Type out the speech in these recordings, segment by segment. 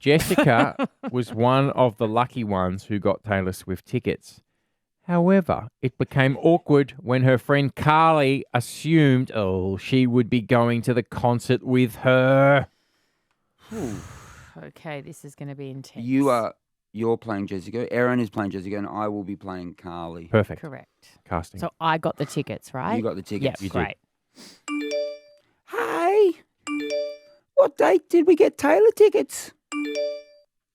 Jessica was one of the lucky ones who got Taylor Swift tickets. However, it became awkward when her friend Carly assumed, she would be going to the concert with her. Okay, this is going to be intense. You're playing Jessica. Erin is playing Jessica, and I will be playing Carly. Perfect. Correct. Casting. So I got the tickets, right? You got the tickets. Yeah, great. Hey, what date did we get Taylor tickets?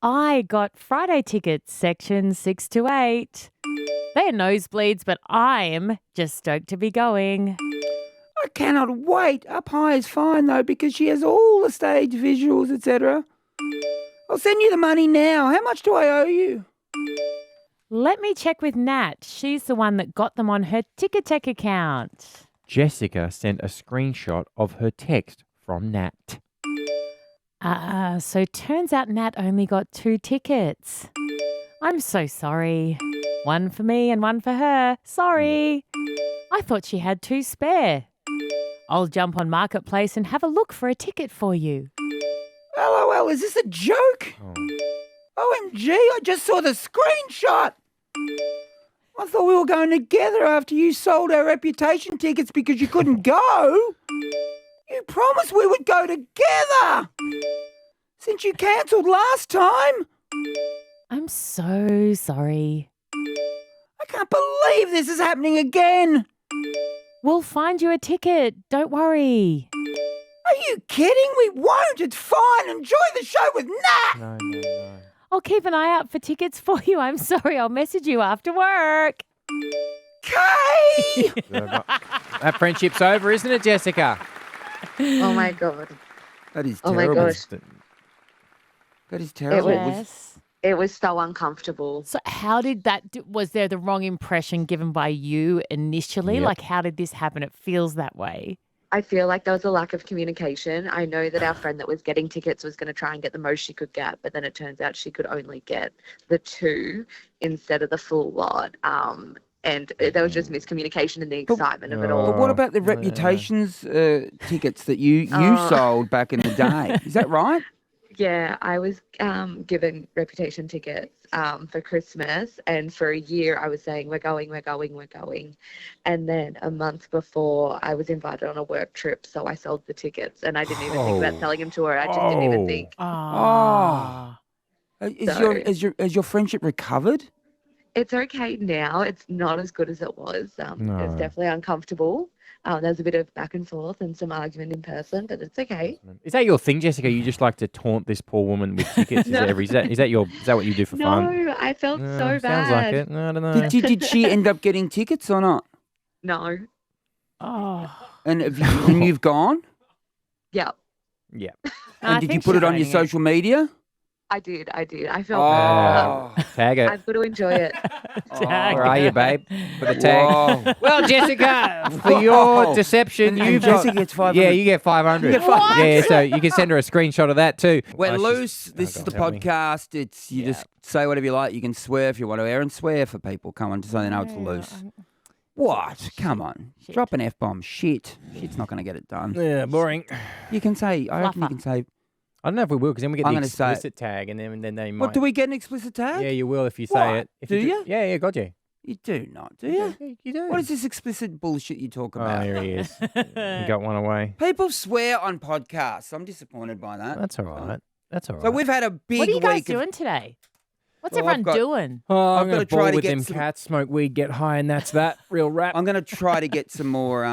I got Friday tickets, section 6 to 8. They are nosebleeds, but I'm just stoked to be going. I cannot wait. Up high is fine, though, because she has all the stage visuals, etc. I'll send you the money now. How much do I owe you? Let me check with Nat. She's the one that got them on her Ticketek account. Jessica sent a screenshot of her text from Nat. So turns out Nat only got 2 tickets. I'm so sorry. One for me and one for her. Sorry. I thought she had 2 spare. I'll jump on Marketplace and have a look for a ticket for you. LOL, is this a joke? OMG, I just saw the screenshot. I thought we were going together after you sold our Reputation tickets because you couldn't go. You promised we would go together. Since you cancelled last time. I'm so sorry. I can't believe this is happening again. We'll find you a ticket. Don't worry. Are you kidding? We won't. It's fine. Enjoy the show with Nat. No. I'll keep an eye out for tickets for you. I'm sorry. I'll message you after work. Kay! That friendship's over, isn't it, Jessica? Oh, my God. That is Oh, terrible. my gosh. That is terrible. Yes. It was so uncomfortable. So how did that, was there the wrong impression given by you initially? Yep. Like, how did this happen? It feels that way. I feel like there was a lack of communication. I know that our friend that was getting tickets was going to try and get the most she could get, but then it turns out she could only get the 2 instead of the full lot. And there was just miscommunication in the excitement of it all. But what about the Reputations tickets that you sold back in the day? Is that right? Yeah, I was given Reputation tickets for Christmas, and for a year I was saying, we're going. And then a month before, I was invited on a work trip, so I sold the tickets, and I didn't even think about selling them to her. I just didn't even think. Is your friendship recovered? It's okay now. It's not as good as it was. No. It's definitely uncomfortable. There's a bit of back and forth and some argument in person, but it's okay. Is that your thing, Jessica? You just like to taunt this poor woman with tickets? No. Is that what you do for fun? No, I felt so bad. Sounds like it. No, I don't know. Did she end up getting tickets or not? No. Oh. And you've gone? Yeah, Yeah. And did you put it on your social media? I did. I felt bad. Tag it. I've got to enjoy it. Where are you, babe? For the tag. Whoa. Well, Jessica, for your deception, And you've Jessica got... gets 500. Yeah, you get 500. You get 500. Yeah, so you can send her a screenshot of that too. We're Oh, loose. This is the tell me. podcast. It's you just say whatever you like. You can swear if you want to. Erin, swear for people. Come on, just so they know it's loose. What? Come on. Shit. Drop an F-bomb. Shit's not going to get it done. Yeah, boring. You can say, I reckon you Fluffer. can say, I don't know if we will, because then we get I'm the gonna say it. explicit tag, and then they might... what, do we get an explicit tag? Yeah, you will if you What? say it. If Do you? Yeah, got you. You do not, do you? Yeah, you do. What is this explicit bullshit you talk Oh, about? here he is. You got one away. People swear on podcasts. I'm disappointed by that. That's all right. That's all right. So we've had a big What are you guys week of... doing today? What's Well, I've everyone got- doing? Oh, I've I'm going gotta to try ball to with get them some- cats, smoke weed, get high, and that's that. Real rap. I'm going to try to get some more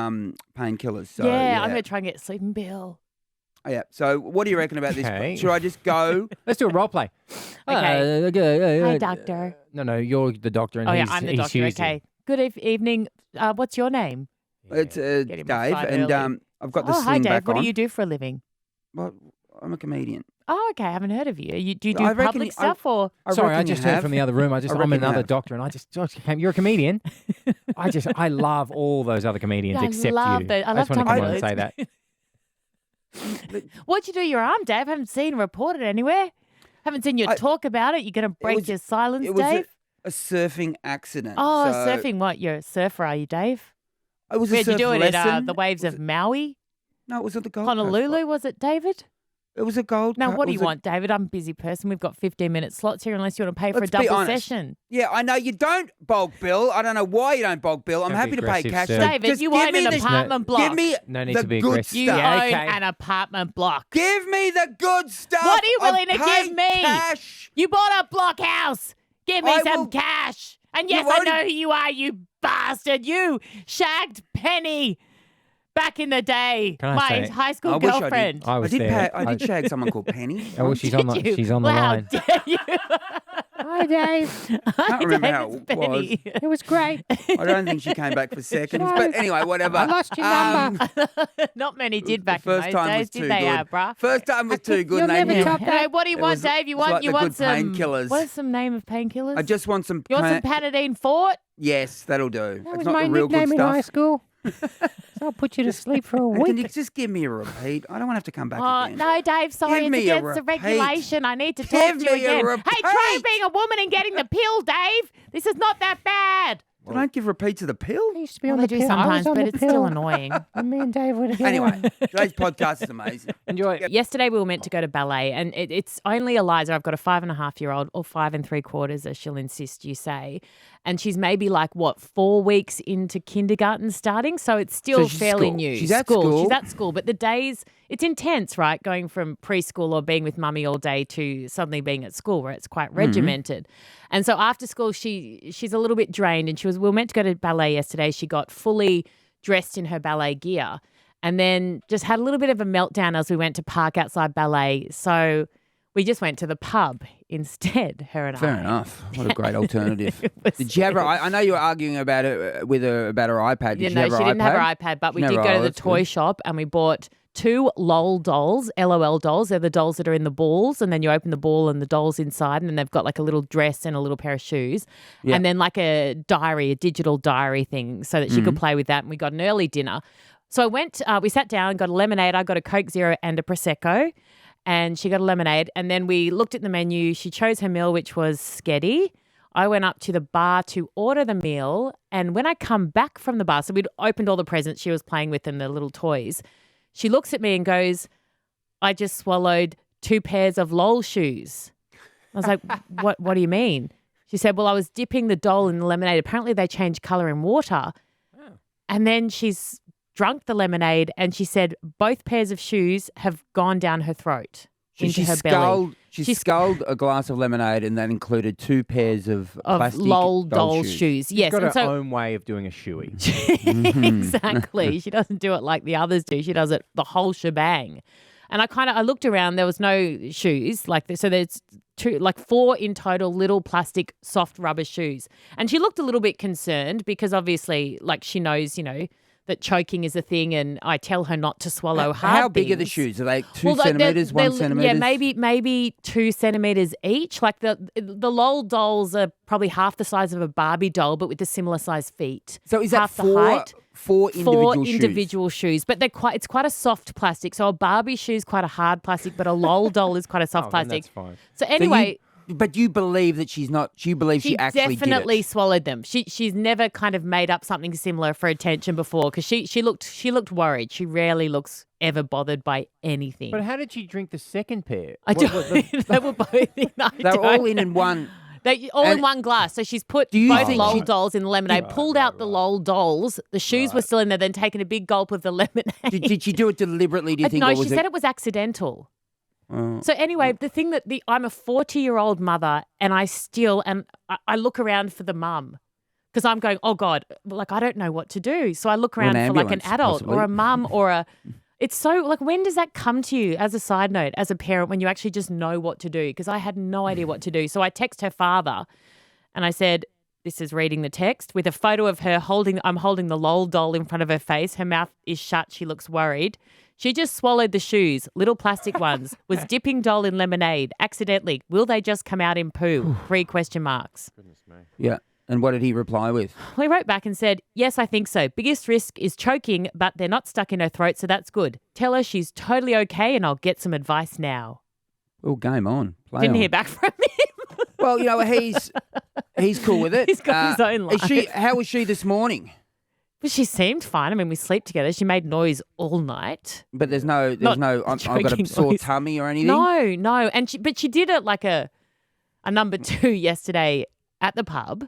painkillers. So, yeah, I'm going to try and get sleeping pill. Yeah. So what do you reckon about Okay. this? Should I just go? Let's do a role play. Okay. Hi, Hi, doctor. No, you're the doctor, and Oh, yeah, he's, I'm the he's doctor. Hughesy. Okay. Good evening. What's your name? It's Get Dave, him aside and early. I've got the Oh, hi, sling Dave. back What on. do you do for a living? Well, I'm a comedian. Oh, okay. I haven't heard of you. Do you do I reckon public you- stuff or? Sorry, I reckon you just heard have. from the other room. I I'm reckon you another have. doctor, and I just came. You're a comedian. I love all those other comedians Yeah, I except love you. those. I I love just want to Tom come on and say Cruise. that. What'd you do your arm, Dave? I haven't seen reported anywhere. Haven't seen you talk about it. You're going to break was- your silence, It was Dave? a surfing accident. Oh, so surfing. What? You're a surfer, are you, Dave? It was a Where'd you surf do it? lesson. At the waves Was of it- Maui? No, it was at the Gold Coast. Honolulu, was it, David? It was a gold Now, cup. what do It you was a- want, David? I'm a busy person. We've got 15-minute slots here unless you want to pay for a Let's be double honest. session. Yeah, I know you don't bulk bill. I don't know why you don't bulk bill. I'm Don't happy be to pay aggressive, cash. sir. So David, just you give own me an the, apartment block. Give me No need the to be good aggressive. You stuff. Yeah, own okay. an apartment block. Give me the good stuff. What are you willing to I've paid give me? Cash. You bought a block house. Give me I some will- cash. And You yes, I already- know who you are, you bastard. You shagged Penny back in the day. Can I My say- high school I wish I did. girlfriend. I was did. there. I did shag someone called Penny. Oh, well, she's on the, Did you? she's on the Well, how line. dare you? Hi, Dave. I remember how it Penny. It was great. I don't think she came back for seconds. No. But anyway, whatever. I lost your number. Not many did back First in those time days, was did too they, good. bruh? First time was too good. You'll and they never knew. top Hey, what do you It want, was- Dave? You it was want like you the want good some painkillers. What is some name of painkillers? I just want some. You want some Panadine Fort? Yes, that'll do. That it's was not my the real good nickname in high stuff. school. So I'll put you to sleep for a And can week. you just give me a repeat? I don't want to have to come back Oh, again. no, Dave, sorry, Give it's me a against the repeat. regulation. I need to Give talk to you me a again. Hey, try repeat. being a woman and getting the pill, Dave. This is not that bad. They don't give repeats of the pill. I used to be Well, on they the do pill. I sometimes, was on but the it's pill. still annoying. And me and Dave were together. Anyway, today's podcast is amazing. Enjoy. Yesterday we were meant to go to ballet, and it's only Eliza. I've got a 5.5-year-old, or 5 3/4, as she'll insist you say, and she's maybe like 4 weeks into kindergarten starting, so it's still she's fairly school. new. She's at school. She's at school, but the days it's intense, right? Going from preschool or being with mummy all day to suddenly being at school, where it's quite regimented. And so after school, she's a little bit drained, and we were meant to go to ballet yesterday. She got fully dressed in her ballet gear, and then just had a little bit of a meltdown as we went to park outside ballet. So we just went to the pub instead, her and I. Fair enough. What a great alternative. It was Did you have her? I know you were arguing about it with her about her iPad. Did Yeah, she no, have her she iPad? didn't have her iPad, but we She did never- go oh, to the that's toy good. shop and we bought 2 LOL dolls, LOL dolls. They're the dolls that are in the balls, and then you open the ball and the doll's inside, and then they've got like a little dress and a little pair of shoes, Yeah. and then like a diary, a digital diary thing, so that she could play with that. And we got an early dinner. So I went, we sat down and got a lemonade. I got a Coke Zero and a Prosecco, and she got a lemonade. And then we looked at the menu. She chose her meal, which was sketty. I went up to the bar to order the meal. And when I come back from the bar, so we'd opened all the presents she was playing with and the little toys. She looks at me and goes, I just swallowed 2 pairs of LOL shoes. I was like, what do you mean? She said, well, I was dipping the doll in the lemonade. Apparently they change colour in water. And then she's drunk the lemonade and she said both pairs of shoes have gone down her throat into her belly. She sculled a glass of lemonade, and that included 2 pairs of plastic LOL doll doll shoes. Yes. Got And her so own way of doing a shoey. exactly. She doesn't do it like the others do. She does it the whole shebang. And I looked around, there was no shoes like this. So there's 4 in total little plastic soft rubber shoes. And she looked a little bit concerned because obviously like she knows, that choking is a thing, and I tell her not to swallow hard How big are the things. shoes? Are they 2 Well, they're- centimetres, 1 they're- centimetre? Yeah, maybe 2 centimeters each. Like the LOL dolls are probably half the size of a Barbie doll, but with the similar size feet. So is that half the 4 height. individual Four shoes? individual shoes, but it's quite a soft plastic. So a Barbie shoe is quite a hard plastic, but a LOL doll is quite a soft Oh, then plastic. that's fine. So So anyway, but you believe that she's not. You believe she actually definitely did it. swallowed them. She's never kind of made up something similar for attention before because she looked worried. She rarely looks ever bothered by anything. But how did she drink the second pair? I What- don't. They were both in. They're all in one. They all in And- one glass. So she's put Do you both think LOL she- dolls in the lemonade, pulled out the LOL dolls. The shoes were still in there, then taken a big gulp of the lemonade. Did she do it deliberately? Do you think? No, or she was said it was accidental. Oh. So anyway, the thing that I'm a 40-year-old mother, and I look around for the mum because I'm going, oh God, like I don't know what to do. So I look Or an around for like an ambulance, adult possibly. or a mum or a. It's so like when does that come to you as a side note, as a parent, when you actually just know what to do? Because I had no idea what to do. So I text her father, and I said, this is reading the text with a photo of her I'm holding the LOL doll in front of her face. Her mouth is shut. She looks worried. She just swallowed the shoes, little plastic ones, was dipping doll in lemonade accidentally. Will they just come out in poo? 3 question marks. Yeah. And what did he reply with? We wrote back and said, yes, I think so. Biggest risk is choking, but they're not stuck in her throat, so that's good. Tell her she's totally okay and I'll get some advice now. Oh, game on. Play Didn't on. hear back from him. Well, he's cool with it. He's got his own Is life. how was she this morning? But she seemed fine. I mean, we sleep together. She made noise all night. But there's no, I've got a choking sore noise. tummy or anything. No. But she did it like a number 2 yesterday at the pub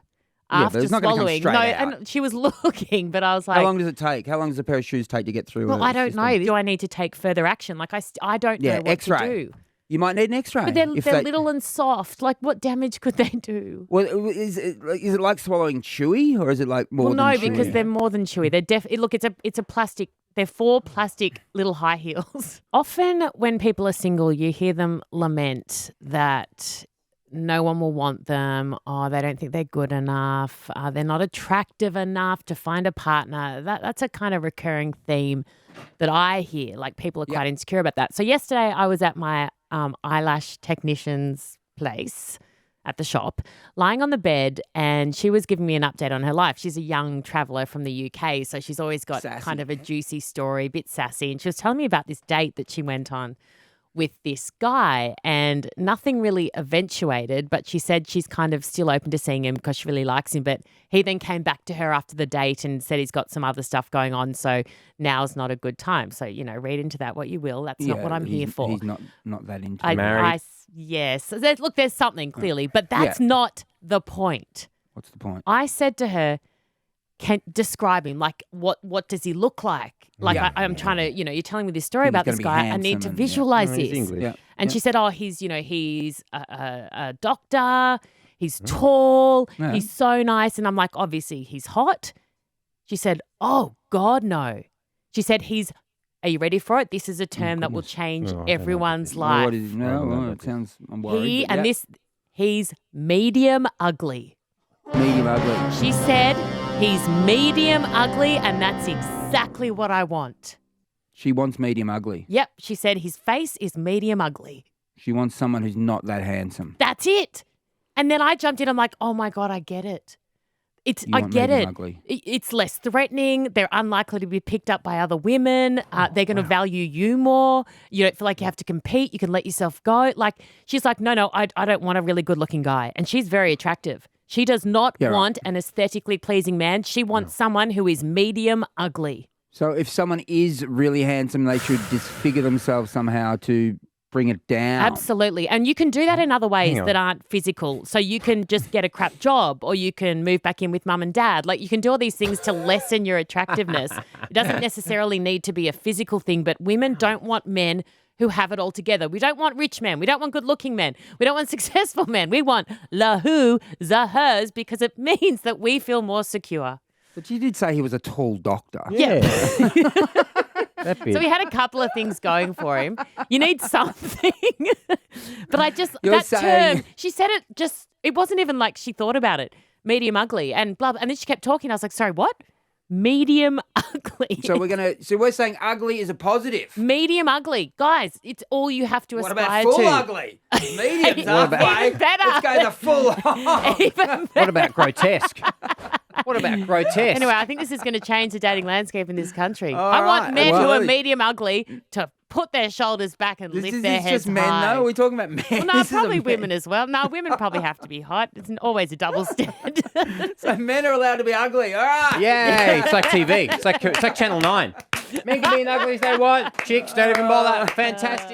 Yeah, after but it's not gonna come swallowing. straight No, out. and she was looking, but I was like, How long does it take? How long does a pair of shoes take to get through? well, a I don't system? know. Do I need to take further action? Like I don't know what X-ray. to do. You might need an X-ray. But they're if little and soft. Like, what damage could they do? Well, is it like swallowing chewy, or is it like more Well, than no, chewy? because they're more than chewy. They're look, it's a plastic. They're 4 plastic little high heels. Often, when people are single, you hear them lament that no one will want them. Oh, they don't think they're good enough. They're not attractive enough to find a partner. That's a kind of recurring theme that I hear. Like, people are quite insecure about that. So yesterday, I was at my eyelash technician's place at the shop, lying on the bed, and she was giving me an update on her life. She's a young traveller from the UK, so she's always got Sassy. kind of a juicy story, a bit sassy. And she was telling me about this date that she went on with this guy, and nothing really eventuated, but she said she's kind of still open to seeing him because she really likes him. But he then came back to her after the date and said he's got some other stuff going on, so now's not a good time. So, read into that what you will. That's not what I'm here for. He's not that into I, it. Married. yes. Look, there's something clearly, but that's not the point. What's the point? I said to her, can describe him. Like, what does he look like? Like, I'm trying to, you're telling me this story Think he's about this gonna be guy. I need handsome to and- visualize He's this. English. Yeah. And she said, oh, he's a doctor. He's tall. Yeah. He's so nice. And I'm like, obviously, he's hot. She said, oh, God, no. She said, are you ready for it? This is a term that will change Oh, I don't know everyone's about Well, life. what is, no, well, it sounds. I'm worried. but He's medium ugly. medium ugly. She said he's medium ugly, and that's exactly what I want. She wants medium ugly. Yep, she said his face is medium ugly. She wants someone who's not that handsome. That's it. And then I jumped in. I'm like, oh my God, I get it. You I want get medium it. ugly. It's less threatening. They're unlikely to be picked up by other women. They're going to value you more. You don't feel like you have to compete. You can let yourself go. Like, she's like, no, I don't want a really good looking guy. And she's very attractive. She does not Yeah, right. want an aesthetically pleasing man. She wants someone who is medium ugly. So if someone is really handsome, they should disfigure themselves somehow to bring it down. Absolutely. And you can do that in other ways Hang on. that aren't physical. So you can just get a crap job, or you can move back in with mum and dad. Like, you can do all these things to lessen your attractiveness. It doesn't necessarily need to be a physical thing, but women don't want men who have it all together. We don't want rich men. We don't want good looking men. We don't want successful men. We want la who, za hers, because it means that we feel more secure. But you did say he was a tall doctor. Yeah. That bit. So he had a couple of things going for him. You need something. But You're that saying- term, she said it wasn't even like she thought about it. Medium ugly and blah, blah. And then she kept talking. I was like, sorry, what? Medium ugly. So we're saying ugly is a positive. Medium ugly. Guys, it's all you have to What aspire about full to. ugly? Medium's What about- halfway. Even better. Let's go the full. Even What about grotesque? What about grotesque? Anyway, I think this is going to change the dating landscape in this country. All I want right. men who are Well- medium ugly to put their shoulders back and This lift is their this heads just men, high. though? We're talking about men. Well, no, This is a probably men. women as well. No, women probably have to be hot. It's always a double standard. So men are allowed to be ugly. All right. Yay, it's like TV. It's like Channel 9. Men can be as ugly as they want. Chicks don't even bother. Fantastic.